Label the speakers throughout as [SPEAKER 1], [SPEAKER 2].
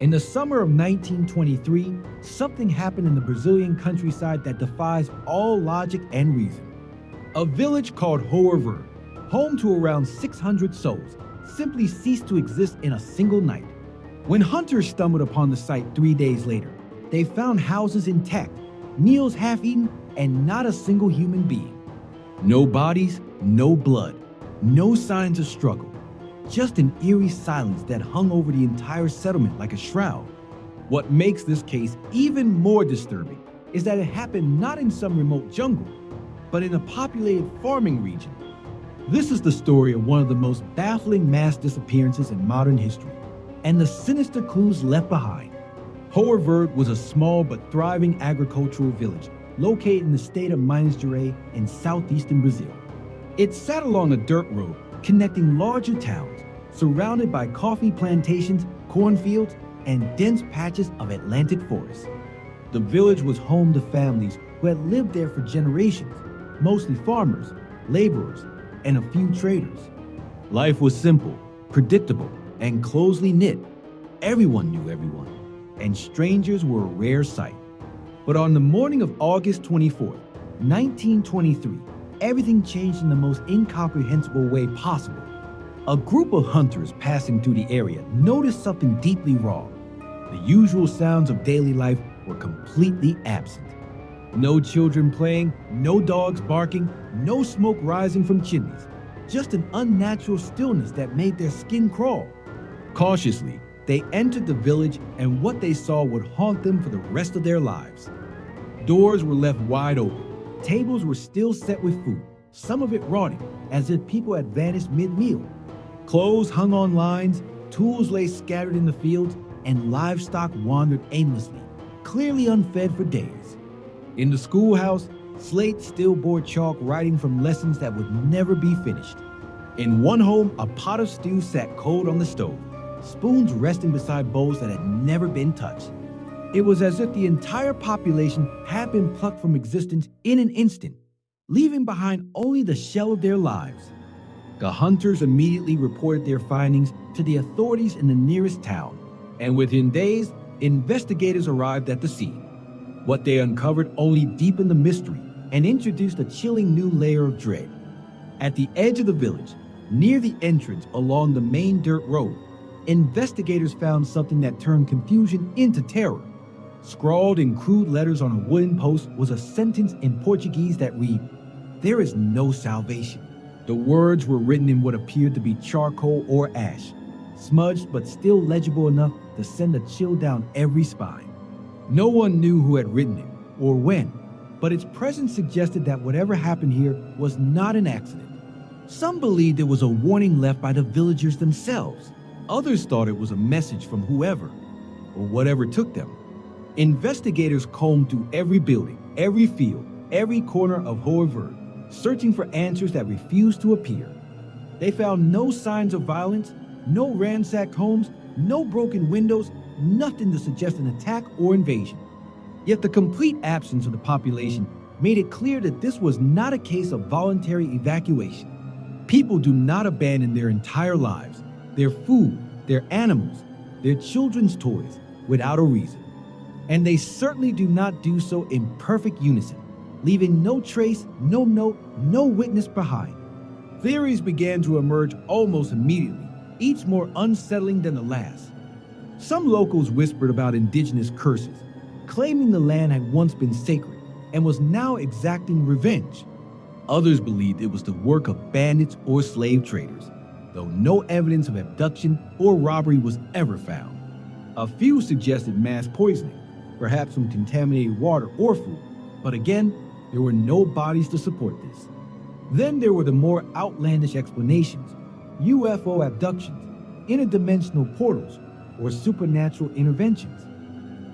[SPEAKER 1] In the summer of 1923, something happened in the Brazilian countryside that defies all logic and reason. A village called Hoer Verde, home to around 600 souls, simply ceased to exist in a single night. When hunters stumbled upon the site 3 days later, they found houses intact, meals half-eaten, and not a single human being. No bodies, no blood, no signs of struggle. Just an eerie silence that hung over the entire settlement like a shroud. What makes this case even more disturbing is that it happened not in some remote jungle, but in a populated farming region. This is the story of one of the most baffling mass disappearances in modern history, and the sinister clues left behind. Hoer Verde was a small but thriving agricultural village located in the state of Minas Gerais in southeastern Brazil. It sat along a dirt road connecting larger towns, surrounded by coffee plantations, cornfields, and dense patches of Atlantic forest. The village was home to families who had lived there for generations, mostly farmers, laborers, and a few traders. Life was simple, predictable, and closely knit. Everyone knew everyone, and strangers were a rare sight. But on the morning of August 24th, 1923, everything changed in the most incomprehensible way possible. A group of hunters passing through the area noticed something deeply wrong. The usual sounds of daily life were completely absent. No children playing, no dogs barking, no smoke rising from chimneys. Just an unnatural stillness that made their skin crawl. Cautiously, they entered the village, and what they saw would haunt them for the rest of their lives. Doors were left wide open. Tables were still set with food, some of it rotting, as if people had vanished mid-meal. Clothes hung on lines, tools lay scattered in the fields, and livestock wandered aimlessly, clearly unfed for days. In the schoolhouse, slates still bore chalk writing from lessons that would never be finished. In one home, a pot of stew sat cold on the stove, spoons resting beside bowls that had never been touched. It was as if the entire population had been plucked from existence in an instant, leaving behind only the shell of their lives. The hunters immediately reported their findings to the authorities in the nearest town, and within days, investigators arrived at the scene. What they uncovered only deepened the mystery and introduced a chilling new layer of dread. At the edge of the village, near the entrance along the main dirt road, investigators found something that turned confusion into terror. Scrawled in crude letters on a wooden post was a sentence in Portuguese that read, "There is no salvation." The words were written in what appeared to be charcoal or ash, smudged but still legible enough to send a chill down every spine. No one knew who had written it or when, but its presence suggested that whatever happened here was not an accident. Some believed it was a warning left by the villagers themselves. Others thought it was a message from whoever or whatever took them. Investigators combed through every building, every field, every corner of Hoer Verde, searching for answers that refused to appear. They found no signs of violence, no ransacked homes, no broken windows, nothing to suggest an attack or invasion. Yet the complete absence of the population made it clear that this was not a case of voluntary evacuation. People do not abandon their entire lives, their food, their animals, their children's toys, without a reason. And they certainly do not do so in perfect unison, leaving no trace, no note, no witness behind. Theories began to emerge almost immediately, each more unsettling than the last. Some locals whispered about indigenous curses, claiming the land had once been sacred and was now exacting revenge. Others believed it was the work of bandits or slave traders, though no evidence of abduction or robbery was ever found. A few suggested mass poisoning, perhaps from contaminated water or food, but again, there were no bodies to support this. Then there were the more outlandish explanations: UFO abductions, interdimensional portals, or supernatural interventions.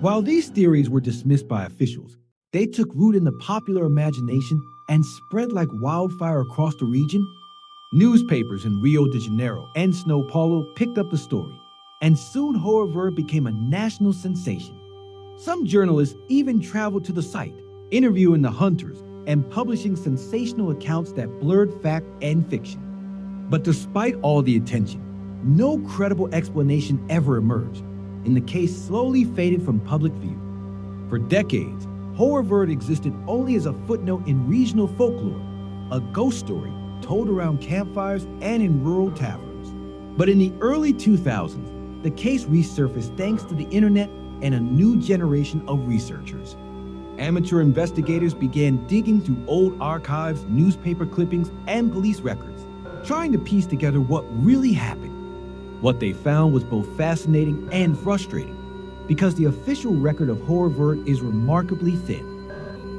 [SPEAKER 1] While these theories were dismissed by officials, they took root in the popular imagination and spread like wildfire across the region. Newspapers in Rio de Janeiro and São Paulo picked up the story, and soon Hoer Verde became a national sensation. Some journalists even traveled to the site, interviewing the hunters and publishing sensational accounts that blurred fact and fiction. But despite all the attention, no credible explanation ever emerged. and the case slowly faded from public view. For decades, Hoer Verde existed only as a footnote in regional folklore, a ghost story told around campfires and in rural taverns. But in the early 2000s, the case resurfaced thanks to the internet and a new generation of researchers. Amateur investigators began digging through old archives, newspaper clippings, and police records, trying to piece together what really happened. What they found was both fascinating and frustrating, because the official record of Hoer Verde is remarkably thin.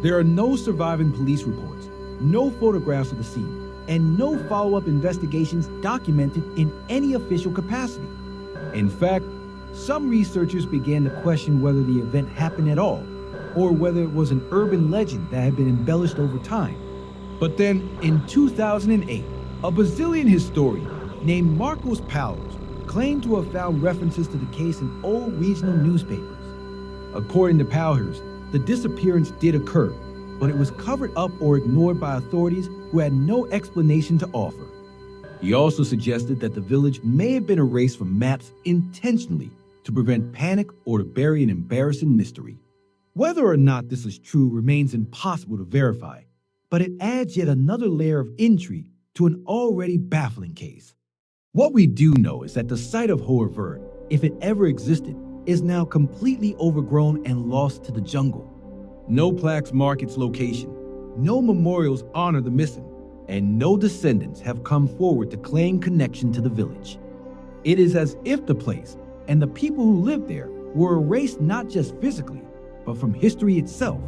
[SPEAKER 1] There are no surviving police reports, no photographs of the scene, and no follow-up investigations documented in any official capacity. In fact, some researchers began to question whether the event happened at all, or whether it was an urban legend that had been embellished over time. But then, in 2008, a Brazilian historian named Marcos Paulos claimed to have found references to the case in old regional newspapers. According to Paulos, the disappearance did occur, but it was covered up or ignored by authorities who had no explanation to offer. He also suggested that the village may have been erased from maps intentionally to prevent panic or to bury an embarrassing mystery. Whether or not this is true remains impossible to verify, but it adds yet another layer of intrigue to an already baffling case. What we do know is that the site of Hoer Verde, if it ever existed, is now completely overgrown and lost to the jungle. No plaques mark its location, no memorials honor the missing, and no descendants have come forward to claim connection to the village. It is as if the place and the people who lived there were erased not just physically, but from history itself.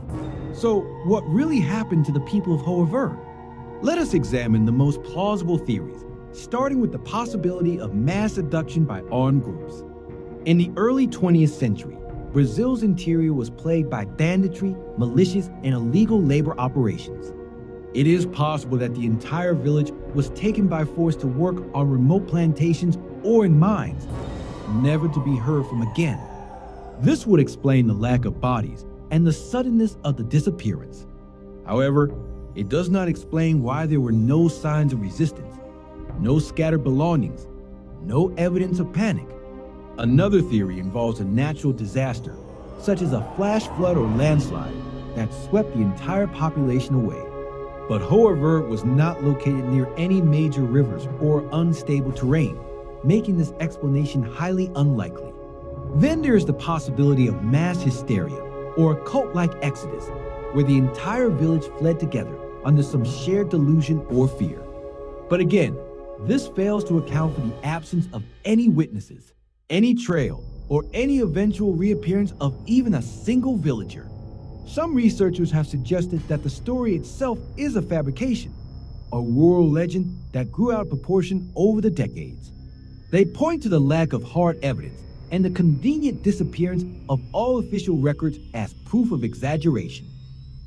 [SPEAKER 1] So, what really happened to the people of Hoer Verde? Let us examine the most plausible theories, starting with the possibility of mass abduction by armed groups. In the early 20th century, Brazil's interior was plagued by banditry, militias, and illegal labor operations. It is possible that the entire village was taken by force to work on remote plantations or in mines, never to be heard from again. This would explain the lack of bodies and the suddenness of the disappearance. However, it does not explain why there were no signs of resistance, no scattered belongings, no evidence of panic. Another theory involves a natural disaster, such as a flash flood or landslide, that swept the entire population away. But Hoer Verde was not located near any major rivers or unstable terrain, making this explanation highly unlikely. Then there is the possibility of mass hysteria or a cult-like exodus, where the entire village fled together under some shared delusion or fear. But again, this fails to account for the absence of any witnesses, any trail, or any eventual reappearance of even a single villager. Some researchers have suggested that the story itself is a fabrication, a rural legend that grew out of proportion over the decades. They point to the lack of hard evidence and the convenient disappearance of all official records as proof of exaggeration.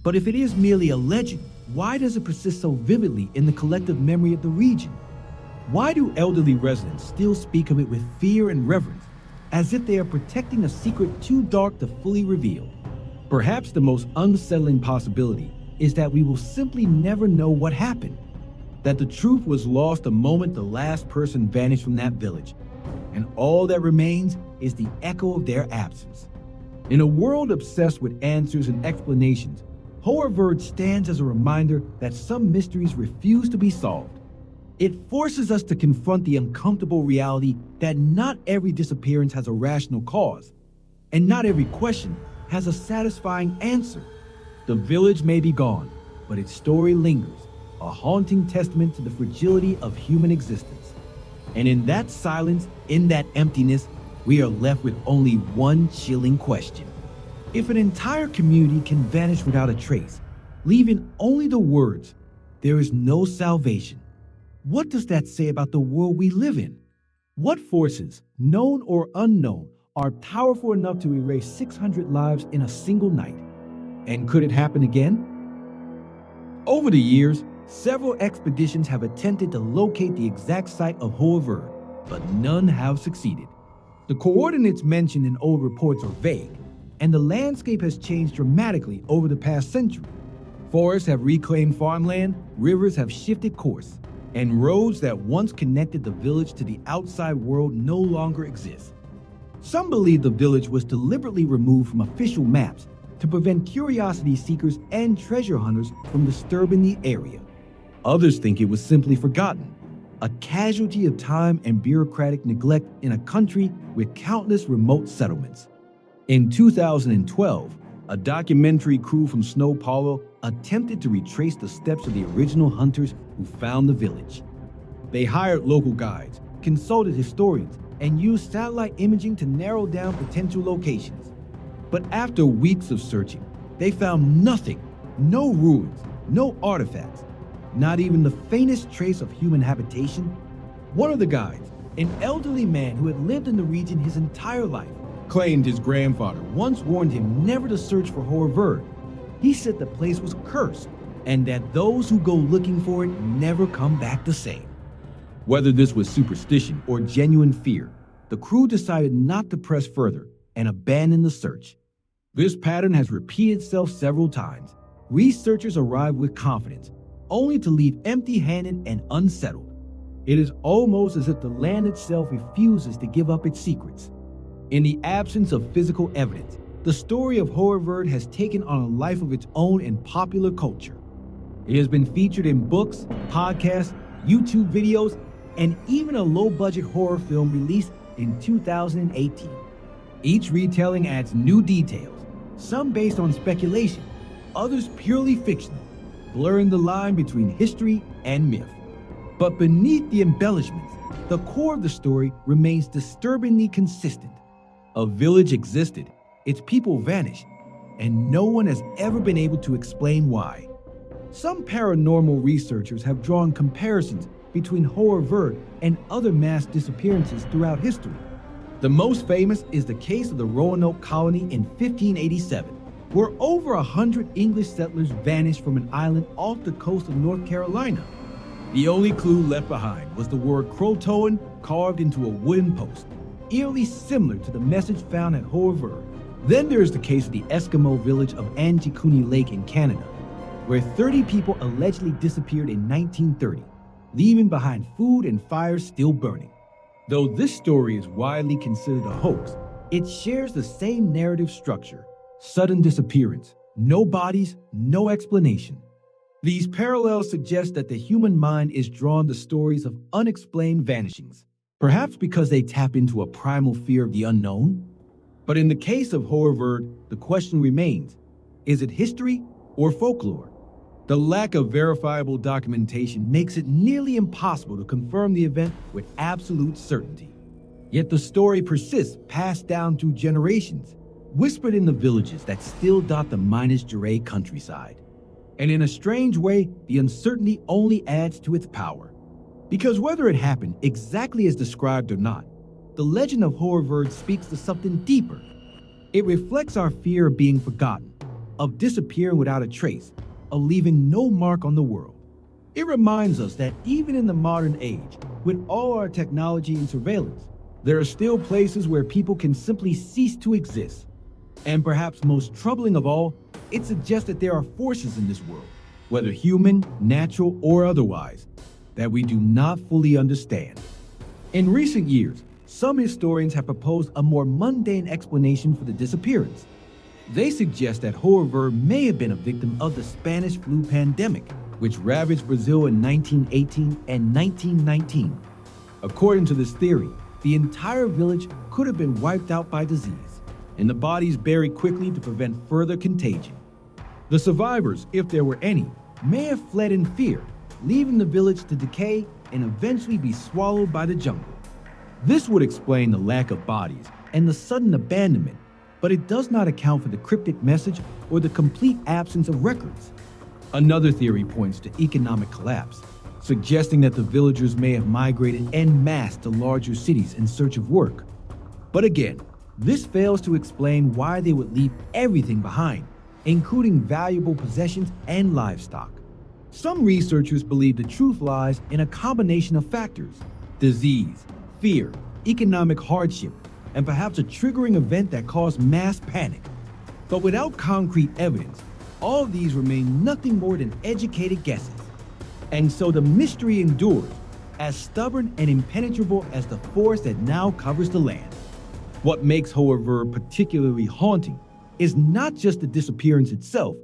[SPEAKER 1] But if it is merely a legend, why does it persist so vividly in the collective memory of the region? Why do elderly residents still speak of it with fear and reverence, as if they are protecting a secret too dark to fully reveal? Perhaps the most unsettling possibility is that we will simply never know what happened, that the truth was lost the moment the last person vanished from that village, and all that remains is the echo of their absence. In a world obsessed with answers and explanations, Hoer Verde stands as a reminder that some mysteries refuse to be solved. It forces us to confront the uncomfortable reality that not every disappearance has a rational cause, and not every question has a satisfying answer. The village may be gone, but its story lingers, a haunting testament to the fragility of human existence. And in that silence, in that emptiness, we are left with only one chilling question. If an entire community can vanish without a trace, leaving only the words, "There is no salvation," what does that say about the world we live in? What forces, known or unknown, are powerful enough to erase 600 lives in a single night? And could it happen again? Over the years, several expeditions have attempted to locate the exact site of Hoer Verde, but none have succeeded. The coordinates mentioned in old reports are vague, and the landscape has changed dramatically over the past century. Forests have reclaimed farmland, rivers have shifted course, and roads that once connected the village to the outside world no longer exist. Some believe the village was deliberately removed from official maps to prevent curiosity seekers and treasure hunters from disturbing the area. Others think it was simply forgotten, a casualty of time and bureaucratic neglect in a country with countless remote settlements. In 2012, a documentary crew from São Paulo attempted to retrace the steps of the original hunters who found the village. They hired local guides, consulted historians, and used satellite imaging to narrow down potential locations. But after weeks of searching, they found nothing, no ruins, no artifacts, not even the faintest trace of human habitation. One of the guides, an elderly man who had lived in the region his entire life, claimed his grandfather once warned him never to search for Hoer Verde. He said the place was cursed and that those who go looking for it never come back the same. Whether this was superstition or genuine fear, the crew decided not to press further and abandon the search. This pattern has repeated itself several times. Researchers arrive with confidence, only to leave empty-handed and unsettled. It is almost as if the land itself refuses to give up its secrets. In the absence of physical evidence, the story of Hoer Verde has taken on a life of its own in popular culture. It has been featured in books, podcasts, YouTube videos, and even a low-budget horror film released in 2018. Each retelling adds new details, some based on speculation, others purely fictional, blurring the line between history and myth. But beneath the embellishments, the core of the story remains disturbingly consistent. A village existed, its people vanished, and no one has ever been able to explain why. Some paranormal researchers have drawn comparisons between Hoer Verde and other mass disappearances throughout history. The most famous is the case of the Roanoke colony in 1587, where over 100 English settlers vanished from an island off the coast of North Carolina. The only clue left behind was the word Croatoan carved into a wooden post, eerily similar to the message found at Hoer Verde. Then there is the case of the Eskimo village of Antigonish Lake in Canada, where 30 people allegedly disappeared in 1930, leaving behind food and fires still burning. Though this story is widely considered a hoax, it shares the same narrative structure: sudden disappearance, no bodies, no explanation. These parallels suggest that the human mind is drawn to stories of unexplained vanishings, perhaps because they tap into a primal fear of the unknown. But in the case of Hoer Verde, the question remains: is it history or folklore? The lack of verifiable documentation makes it nearly impossible to confirm the event with absolute certainty. Yet the story persists, passed down through generations, whispered in the villages that still dot the Minas Gerais countryside. And in a strange way, the uncertainty only adds to its power. Because whether it happened exactly as described or not, the legend of Hoer Verde speaks to something deeper. It reflects our fear of being forgotten, of disappearing without a trace, of leaving no mark on the world. It reminds us that even in the modern age, with all our technology and surveillance, there are still places where people can simply cease to exist. And perhaps most troubling of all, it suggests that there are forces in this world, whether human, natural, or otherwise, that we do not fully understand. In recent years, some historians have proposed a more mundane explanation for the disappearance. They suggest that Hoer Verde may have been a victim of the Spanish flu pandemic, which ravaged Brazil in 1918 and 1919. According to this theory, the entire village could have been wiped out by disease, and the bodies buried quickly to prevent further contagion. The survivors, if there were any, may have fled in fear, leaving the village to decay and eventually be swallowed by the jungle. This would explain the lack of bodies and the sudden abandonment, but it does not account for the cryptic message or the complete absence of records. Another theory points to economic collapse, suggesting that the villagers may have migrated en masse to larger cities in search of work. But again, this fails to explain why they would leave everything behind, including valuable possessions and livestock. Some researchers believe the truth lies in a combination of factors: disease, fear, economic hardship, and perhaps a triggering event that caused mass panic. But without concrete evidence, all of these remain nothing more than educated guesses. And so the mystery endures, as stubborn and impenetrable as the forest that now covers the land. What makes Hoer Verde particularly haunting is not just the disappearance itself,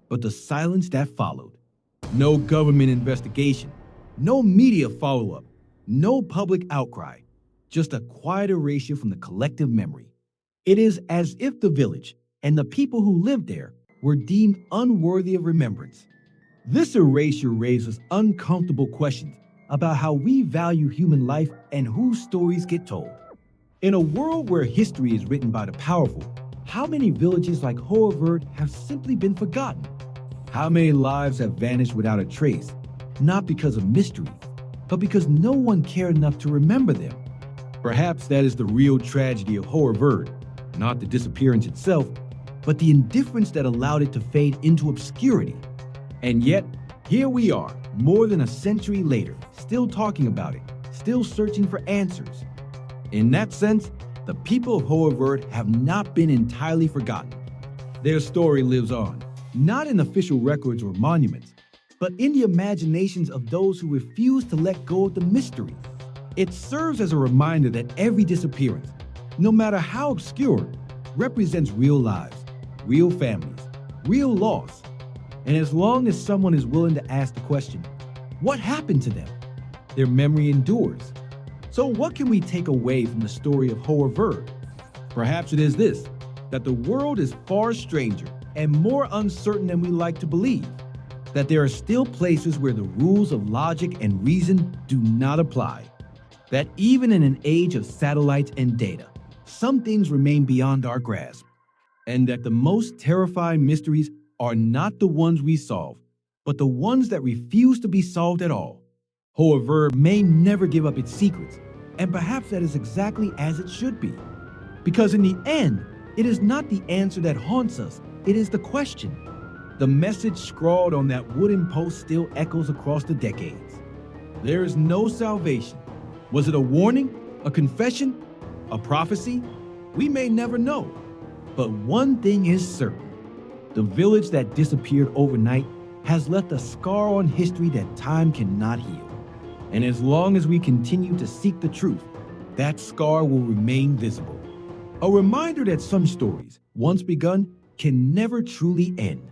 [SPEAKER 1] but the silence that followed. No government investigation, no media follow-up, no public outcry, just a quiet erasure from the collective memory. It is as if the village and the people who lived there were deemed unworthy of remembrance. This erasure raises uncomfortable questions about how we value human life and whose stories get told. In a world where history is written by the powerful, how many villages like Hoer Verde have simply been forgotten? How many lives have vanished without a trace, not because of mystery, but because no one cared enough to remember them? Perhaps that is the real tragedy of Hoer Verde, not the disappearance itself, but the indifference that allowed it to fade into obscurity. And yet, here we are, more than a century later, still talking about it, still searching for answers. In that sense, the people of Hoer Verde have not been entirely forgotten. Their story lives on, not in official records or monuments, but in the imaginations of those who refuse to let go of the mystery. It serves as a reminder that every disappearance, no matter how obscure, represents real lives, real families, real loss. And as long as someone is willing to ask the question, what happened to them? Their memory endures. So what can we take away from the story of Hoer Verde? Perhaps it is this, that the world is far stranger and more uncertain than we like to believe. That there are still places where the rules of logic and reason do not apply. That even in an age of satellites and data, some things remain beyond our grasp. And that the most terrifying mysteries are not the ones we solve, but the ones that refuse to be solved at all. Hoer Verde may never give up its secrets, and perhaps that is exactly as it should be. Because in the end, it is not the answer that haunts us, it is the question. The message scrawled on that wooden post still echoes across the decades. There is no salvation. Was it a warning, a confession, a prophecy? We may never know. But one thing is certain. The village that disappeared overnight has left a scar on history that time cannot heal. And as long as we continue to seek the truth, that scar will remain visible. A reminder that some stories, once begun, can never truly end.